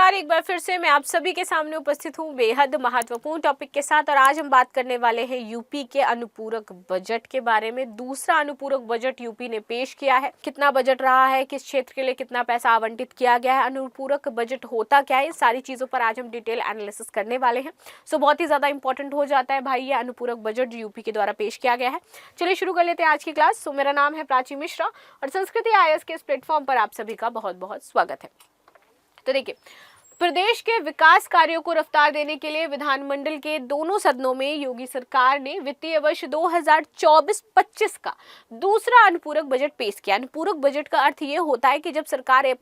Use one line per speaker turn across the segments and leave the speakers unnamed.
नमस्कार, एक बार फिर से मैं आप सभी के सामने उपस्थित हूँ बेहद महत्वपूर्ण टॉपिक के साथ। और आज हम बात करने वाले हैं यूपी के अनुपूरक बजट के बारे में। दूसरा अनुपूरक बजट यूपी ने पेश किया है। कितना बजट रहा है, किस क्षेत्र के लिए कितना पैसा आवंटित किया गया है, अनुपूरक बजट होता क्या है, सारी चीजों पर आज हम डिटेल एनालिसिस करने वाले हैं। सो बहुत ही ज्यादा इंपॉर्टेंट हो जाता है भाई ये अनुपूरक बजट यूपी के द्वारा पेश किया गया है। चलिए शुरू कर लेते हैं आज की क्लास। सो मेरा नाम है प्राची मिश्रा और संस्कृति IAS के इस प्लेटफॉर्म पर आप सभी का बहुत बहुत स्वागत है। तो देखिए, प्रदेश के विकास कार्यों को रफ्तार देने के लिए विधानमंडल के दोनों सदनों में योगी सरकार ने वित्तीय वर्ष 2024-25 का दूसरा अनुपूरक बजट पेश किया। अनुपूरक बजट का अर्थ ये होता है कि जब सरकार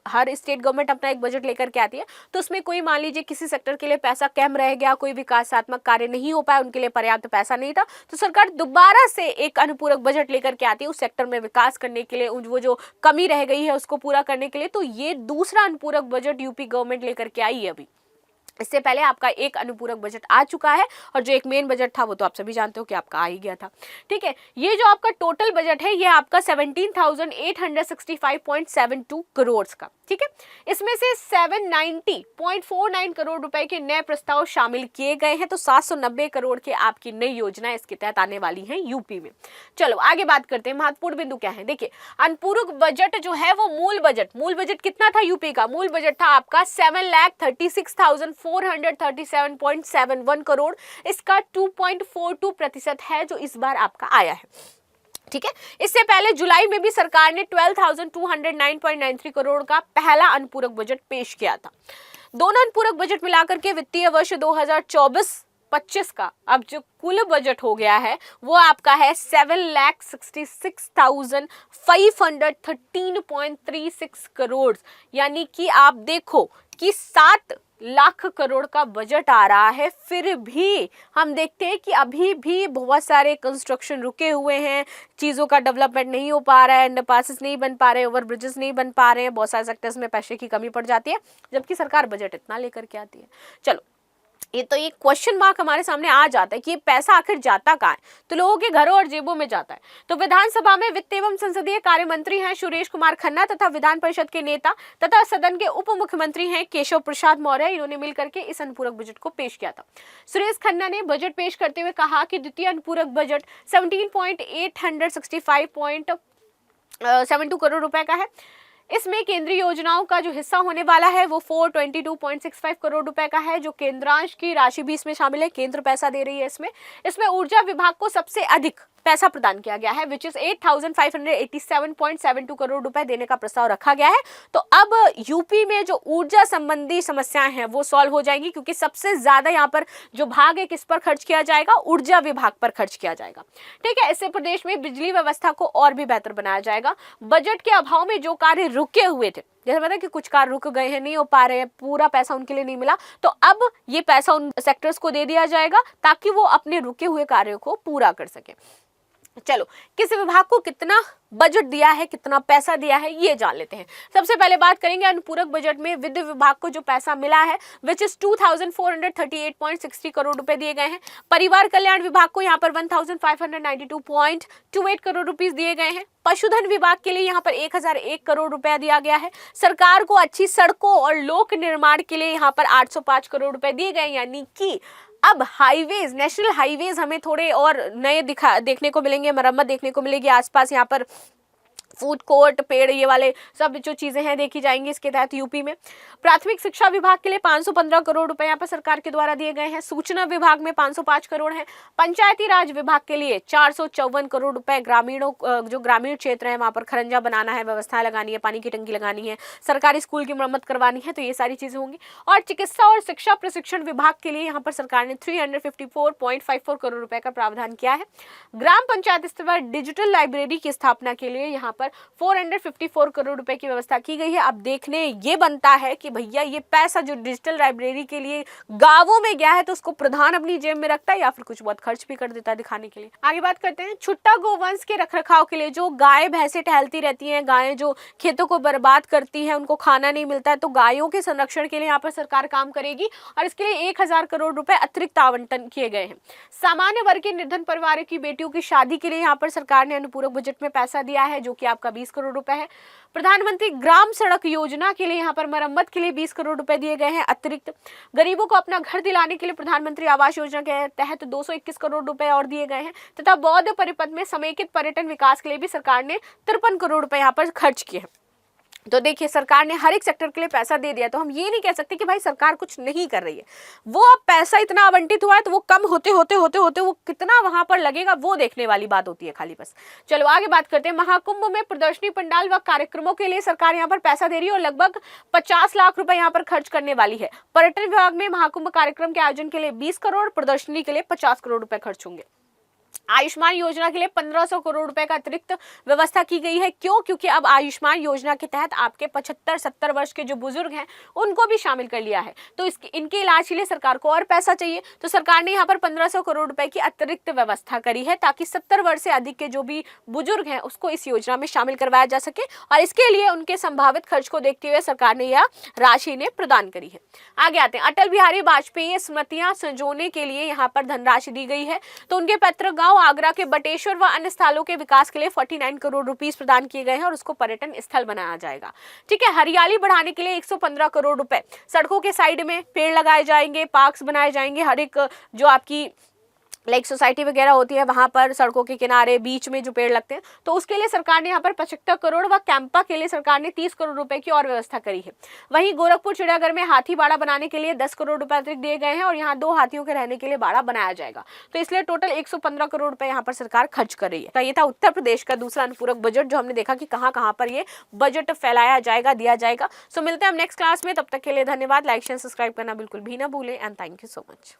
हर स्टेट गवर्नमेंट अपना एक बजट लेकर के आती है, तो उसमें कोई मान लीजिए किसी सेक्टर के लिए पैसा कम रह गया, कोई विकासात्मक कार्य नहीं हो पाया, उनके लिए पर्याप्त पैसा नहीं था, तो सरकार दोबारा से एक अनुपूरक बजट लेकर के आती है उस सेक्टर में विकास करने के लिए, वो जो कमी रह गई है उसको पूरा करने के लिए। तो ये दूसरा अनुपूरक बजट यूपी गवर्नमेंट लेकर के आई है। अभी इससे पहले आपका एक अनुपूरक बजट आ चुका है और जो एक मेन बजट था वो तो आप सभी जानते हो कि आपका आ ही गया था। ठीक है, ये जो आपका टोटल बजट है ये आपका 17,865.72 करोड़ का। ठीक है, इसमें से 790.49 करोड़ रुपए के नए प्रस्ताव शामिल किए गए हैं। तो 790 करोड़ के आपकी नई योजना इसके तहत आने वाली है यूपी में। चलो आगे बात करते हैं, महत्वपूर्ण बिंदु क्या है। देखिए, अनुपूरक बजट जो है वो मूल बजट कितना था यूपी का? मूल बजट था आपका 7,36,437.71 करोड़। इसका 2.42% है जो इस बार आपका आया है। ठीक है, इससे पहले जुलाई में भी सरकार ने 12,209.93 करोड़ का पहला अनुपूरक बजट पेश किया था। दोनों अनुपूरक बजट मिलाकर के वित्तीय वर्ष 2024-25 का अब जो कुल बजट हो गया है वो आपका है 7,66,513.36 करोड़। यानी कि आप देखो कि 7 लाख करोड़ का बजट आ रहा है, फिर भी हम देखते हैं कि अभी भी बहुत सारे कंस्ट्रक्शन रुके हुए हैं, चीज़ों का डेवलपमेंट नहीं हो पा रहा है, अंडरपासेस नहीं बन पा रहे, ओवर ब्रिजेस नहीं बन पा रहे हैं, बहुत सारे सेक्टर्स में पैसे की कमी पड़ जाती है, जबकि सरकार बजट इतना लेकर के आती है। चलो, ये तो एक क्वेश्चन मार्क हमारे सामने आ जाता है कि ये पैसा आखिर जाता कहाँ है? तो लोगों के घरों और जेबों में जाता है। तो विधानसभा में वित्त एवं संसदीय कार्य मंत्री हैं सुरेश कुमार खन्ना तथा विधान परिषद के नेता तथा सदन के उप मुख्यमंत्री हैं केशव प्रसाद मौर्य। इन्होंने मिलकर के इस अनुपूरक बजट को पेश किया था। सुरेश खन्ना ने बजट पेश करते हुए कहा कि द्वितीय अनुपूरक बजट 17,865.72 करोड़ रुपए का है। इसमें केंद्रीय योजनाओं का जो हिस्सा होने वाला है वो 422.65 करोड़ रुपए का है। जो केंद्रांश की राशि भी इसमें शामिल है, केंद्र पैसा दे रही है इसमें ऊर्जा विभाग को सबसे अधिक पैसा प्रदान किया गया है, विच इज 8,587.72 करोड़ रुपए देने का प्रस्ताव रखा गया है। तो अब यूपी में जो ऊर्जा संबंधी समस्याएं हैं वो सॉल्व हो जाएंगी, क्योंकि सबसे ज्यादा यहाँ पर जो भाग है किस पर खर्च किया जाएगा? ऊर्जा विभाग पर खर्च किया जाएगा। ठीक है, इससे प्रदेश में बिजली व्यवस्था को और भी बेहतर बनाया जाएगा। बजट के अभाव में जो कार्य रुके हुए थे, जैसे मतलब कि कुछ कार्य रुक गए हैं, नहीं हो पा रहे हैं, पूरा पैसा उनके लिए नहीं मिला, तो अब ये पैसा उन सेक्टर्स को दे दिया जाएगा ताकि वो अपने रुके हुए कार्यों को पूरा कर सके। चलो, किस विभाग को कितना बजट दिया है, कितना पैसा दिया है, ये जान लेते हैं। सबसे पहले बात करेंगे अनुपूरक बजट में विद्युत विभाग को जो पैसा मिला है विच इज 2,438.60 करोड़ रुपए दिए गए हैं। परिवार कल्याण विभाग को यहाँ पर 1,592.28 करोड़ रुपीस दिए गए हैं। पशुधन विभाग के लिए यहाँ पर 1,001 करोड़ रुपया दिया गया है। सरकार को अच्छी सड़कों और लोक निर्माण के लिए यहाँ पर 805 करोड़ रुपए दिए गए। यानी कि अब हाईवेज, नेशनल हाईवेज हमें थोड़े और नए देखने को मिलेंगे, मरम्मत देखने को मिलेगी। आसपास यहाँ पर फूड कोर्ट, पेड़, ये वाले सब जो चीजें हैं देखी जाएंगी इसके तहत यूपी में। प्राथमिक शिक्षा विभाग के लिए 515 करोड़ रुपए यहाँ पर सरकार के द्वारा दिए गए हैं। सूचना विभाग में 505 करोड़ है। पंचायती राज विभाग के लिए 454 करोड़ रुपए। ग्रामीणों, जो ग्रामीण क्षेत्र है वहां पर खरंजा बनाना है, व्यवस्था लगानी है, पानी की टंकी लगानी है, सरकारी स्कूल की मरम्मत करवानी है, तो ये सारी चीजें होंगी। और चिकित्सा और शिक्षा प्रशिक्षण विभाग के लिए यहाँ पर सरकार ने 354.54 करोड़ रुपए का प्रावधान किया है। ग्राम पंचायत स्तर पर डिजिटल लाइब्रेरी की स्थापना के लिए यहाँ पर 454 करोड़ रुपए की व्यवस्था की गई है। अब देखने ये बनता है कि भैया ये पैसा जो डिजिटल लाइब्रेरी के लिए गांवों में गया है तो उसको प्रधान अपनी जेब में रखता है या फिर कुछ बहुत खर्च भी कर देता है दिखाने के लिए। आगे बात करते हैं छुट्टा गोवंश के रखरखाव के लिए। जो गाय भैंसे टहलती रहती हैं, गायें जो खेतों को बर्बाद करती हैं, उनको खाना नहीं मिलता है, तो गायों के संरक्षण के लिए यहाँ पर सरकार काम करेगी और इसके लिए 1,000 करोड़ रुपए अतिरिक्त आवंटन किए गए हैं। सामान्य वर्ग के निर्धन परिवार की बेटियों की शादी के लिए यहाँ पर सरकार ने अनुपूरक बजट में पैसा दिया है, जो कि आपका 20 करोड़ रुपए है। प्रधानमंत्री ग्राम सड़क योजना के लिए यहाँ पर मरम्मत के लिए 20 करोड़ रुपए दिए गए हैं अतिरिक्त। गरीबों को अपना घर दिलाने के लिए प्रधानमंत्री आवास योजना के तहत 221 करोड़ रुपए और दिए गए हैं तथा बौद्ध परिपथ में समेकित पर्यटन विकास के लिए भी सरकार ने 53 करोड़ रुपए यहाँ पर खर्च किए हैं। तो देखिए सरकार ने हर एक सेक्टर के लिए पैसा दे दिया, तो हम ये नहीं कह सकते कि भाई सरकार कुछ नहीं कर रही है। वो अब पैसा इतना आवंटित हुआ है तो वो कम होते होते होते होते वो कितना वहां पर लगेगा वो देखने वाली बात होती है खाली बस। चलो आगे बात करते हैं। महाकुंभ में प्रदर्शनी पंडाल व कार्यक्रमों के लिए सरकार यहाँ पर पैसा दे रही है और लगभग 50 लाख रुपए यहाँ पर खर्च करने वाली है। पर्यटन विभाग में महाकुंभ कार्यक्रम के आयोजन के लिए 20 करोड़, प्रदर्शनी के लिए 50 करोड़ रुपए खर्च होंगे। आयुष्मान योजना के लिए 1500 करोड़ रुपए का अतिरिक्त व्यवस्था की गई है। क्यों? क्योंकि अब आयुष्मान योजना के तहत आपके 75-70 वर्ष के जो बुजुर्ग हैं उनको भी शामिल कर लिया है, तो इनके इलाज के लिए सरकार को और पैसा चाहिए, तो सरकार ने यहाँ पर 1500 करोड़ रुपए की अतिरिक्त व्यवस्था करी है ताकि 70 वर्ष से अधिक के जो भी बुजुर्ग हैं उसको इस योजना में शामिल करवाया जा सके और इसके लिए उनके संभावित खर्च को देखते हुए सरकार ने यह राशि ने प्रदान करी है। आगे आते हैं। अटल बिहारी वाजपेयी स्मृतियां संजोने के लिए यहाँ पर धनराशि दी गई है, तो उनके पैतृक गांव आगरा के बटेश्वर व अन्य स्थलों के विकास के लिए 49 करोड़ रुपीस प्रदान किए गए हैं और उसको पर्यटन स्थल बनाया जाएगा। ठीक है। हरियाली बढ़ाने के लिए 115 करोड़ रुपए, सड़कों के साइड में पेड़ लगाए जाएंगे, पार्क्स बनाए जाएंगे, हर एक जो आपकी लाइक सोसाइटी वगैरह होती है वहां पर सड़कों के किनारे बीच में जो पेड़ लगते हैं, तो उसके लिए सरकार ने यहाँ पर 75 करोड़ व कैंपा के लिए सरकार ने 30 करोड़ रुपए की और व्यवस्था करी है। वहीं गोरखपुर चिड़ियाघर में हाथी बाड़ा बनाने के लिए 10 करोड़ रुपए अतिरिक्त दिए गए हैं और यहाँ 2 हाथियों के रहने के लिए बाड़ा बनाया जाएगा, तो इसलिए टोटल 115 करोड़ रुपए यहाँ पर सरकार खर्च कर रही है। तो ये था उत्तर प्रदेश का दूसरा अनुपूरक बजट, जो हमने देखा कि कहाँ पर ये बजट फैलाया जाएगा, दिया जाएगा। सो मिलते हैं हम नेक्स्ट क्लास में, तब तक के लिए धन्यवाद। लाइक शेयर सब्सक्राइब करना बिल्कुल भी ना भूलें and thank you so much.